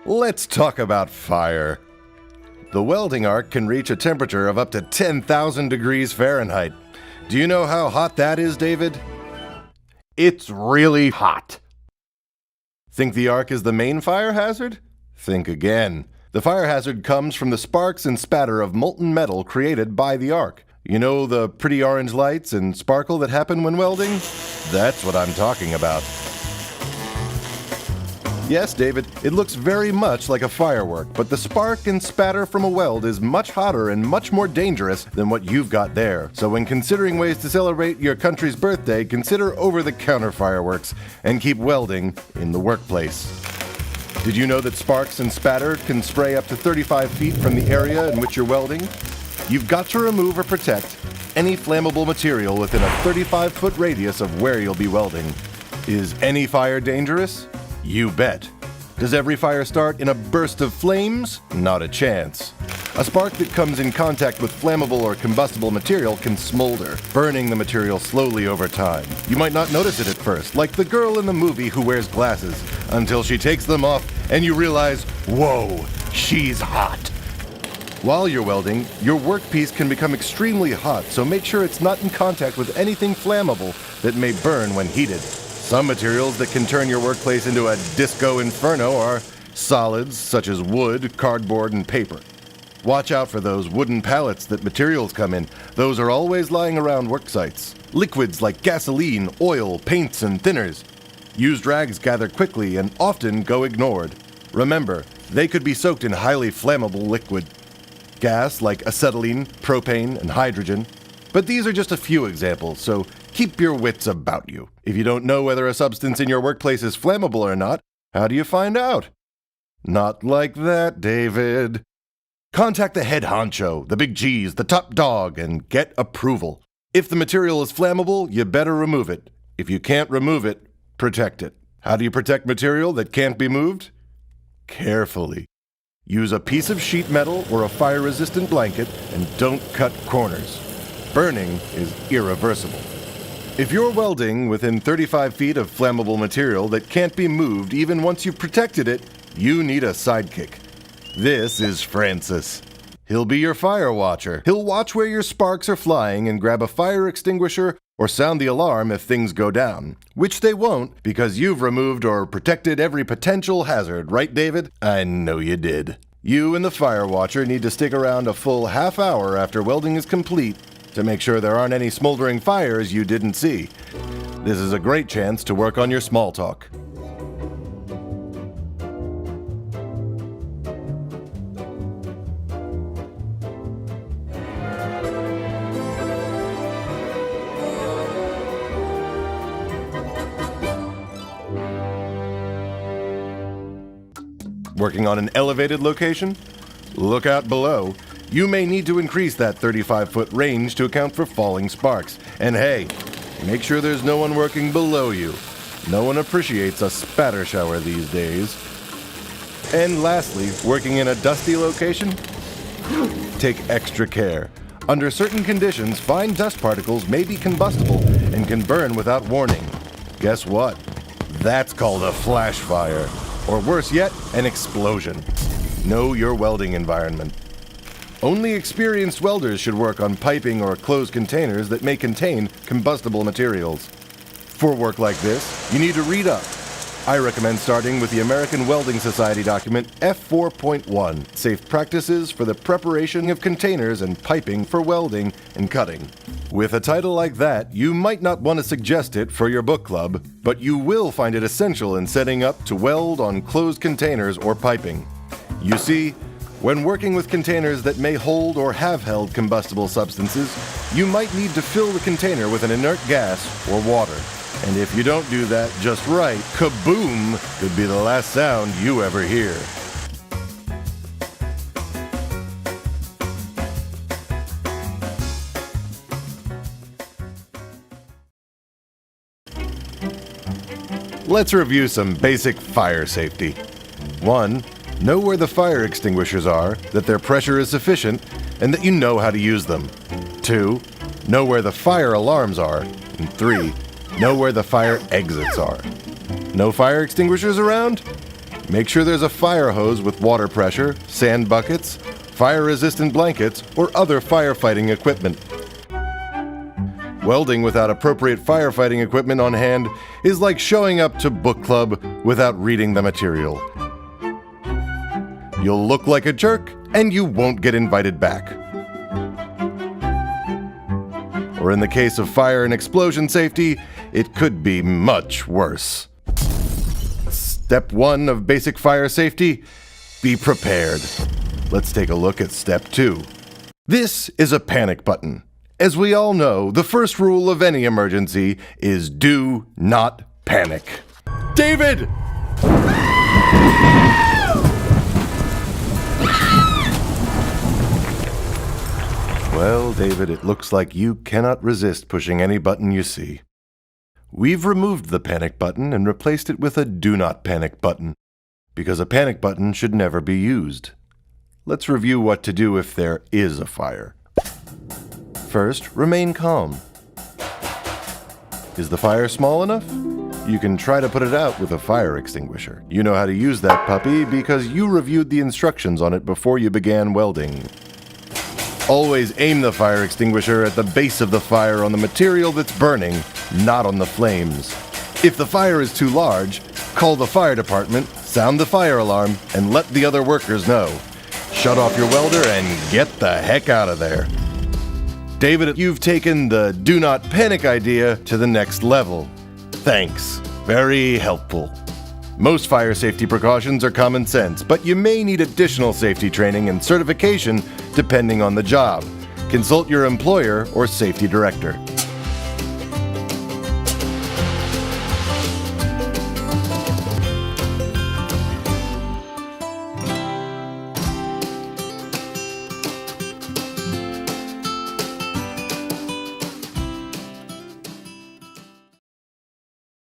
Let's talk about fire. The welding arc can reach a temperature of up to 10,000 degrees Fahrenheit. Do you know how hot that is, David? It's really hot. Think the arc is the main fire hazard? Think again. The fire hazard comes from the sparks and spatter of molten metal created by the arc. You know the pretty orange lights and sparkle that happen when welding? That's what I'm talking about. Yes, David, it looks very much like a firework, but the spark and spatter from a weld is much hotter and much more dangerous than what you've got there. So when considering ways to celebrate your country's birthday, consider over-the-counter fireworks and keep welding in the workplace. Did you know that sparks and spatter can spray up to 35 feet from the area in which you're welding? You've got to remove or protect any flammable material within a 35-foot radius of where you'll be welding. Is any fire dangerous? You bet. Does every fire start in a burst of flames? Not a chance. A spark that comes in contact with flammable or combustible material can smolder, burning the material slowly over time. You might not notice it at first, like the girl in the movie who wears glasses, until she takes them off and you realize, whoa, she's hot. While you're welding, your workpiece can become extremely hot, so make sure it's not in contact with anything flammable that may burn when heated. Some materials that can turn your workplace into a disco inferno are solids such as wood, cardboard, and paper. Watch out for those wooden pallets that materials come in. Those are always lying around work sites. Liquids like gasoline, oil, paints, and thinners. Used rags gather quickly and often go ignored. Remember, they could be soaked in highly flammable liquid. Gas like acetylene, propane, and hydrogen. But these are just a few examples, so keep your wits about you. If you don't know whether a substance in your workplace is flammable or not, how do you find out? Not like that, David. Contact the head honcho, the big G's, the top dog, and get approval. If the material is flammable, you better remove it. If you can't remove it, protect it. How do you protect material that can't be moved? Carefully. Use a piece of sheet metal or a fire-resistant blanket and don't cut corners. Burning is irreversible. If you're welding within 35 feet of flammable material that can't be moved even once you've protected it, you need a sidekick. This is Francis. He'll be your fire watcher. He'll watch where your sparks are flying and grab a fire extinguisher or sound the alarm if things go down. Which they won't, because you've removed or protected every potential hazard, right, David? I know you did. You and the fire watcher need to stick around a full half hour after welding is complete to make sure there aren't any smoldering fires you didn't see. This is a great chance to work on your small talk. Working on an elevated location? Look out below. You may need to increase that 35-foot range to account for falling sparks. And hey, make sure there's no one working below you. No one appreciates a spatter shower these days. And lastly, working in a dusty location? Take extra care. Under certain conditions, fine dust particles may be combustible and can burn without warning. Guess what? That's called a flash fire. Or worse yet, an explosion. Know your welding environment. Only experienced welders should work on piping or closed containers that may contain combustible materials. For work like this, you need to read up. I recommend starting with the American Welding Society document F4.1, Safe Practices for the Preparation of Containers and Piping for Welding and Cutting. With a title like that, you might not want to suggest it for your book club, but you will find it essential in setting up to weld on closed containers or piping. You see, when working with containers that may hold or have held combustible substances, you might need to fill the container with an inert gas or water. And if you don't do that just right, kaboom could be the last sound you ever hear. Let's review some basic fire safety. 1. Know where the fire extinguishers are, that their pressure is sufficient, and that you know how to use them. 2. Know where the fire alarms are. And 3. Know where the fire exits are. No fire extinguishers around? Make sure there's a fire hose with water pressure, sand buckets, fire-resistant blankets, or other firefighting equipment. Welding without appropriate firefighting equipment on hand is like showing up to book club without reading the material. You'll look like a jerk, and you won't get invited back. Or in the case of fire and explosion safety, it could be much worse. Step 1 of basic fire safety: be prepared. Let's take a look at Step 2. This is a panic button. As we all know, the first rule of any emergency is do not panic. David! Well, David, it looks like you cannot resist pushing any button you see. We've removed the panic button and replaced it with a do not panic button, because a panic button should never be used. Let's review what to do if there is a fire. First, remain calm. Is the fire small enough? You can try to put it out with a fire extinguisher. You know how to use that puppy because you reviewed the instructions on it before you began welding. Always aim the fire extinguisher at the base of the fire on the material that's burning, not on the flames. If the fire is too large, call the fire department, sound the fire alarm, and let the other workers know. Shut off your welder and get the heck out of there. David, you've taken the do not panic idea to the next level. Thanks. Very helpful. Most fire safety precautions are common sense, but you may need additional safety training and certification depending on the job. Consult your employer or safety director.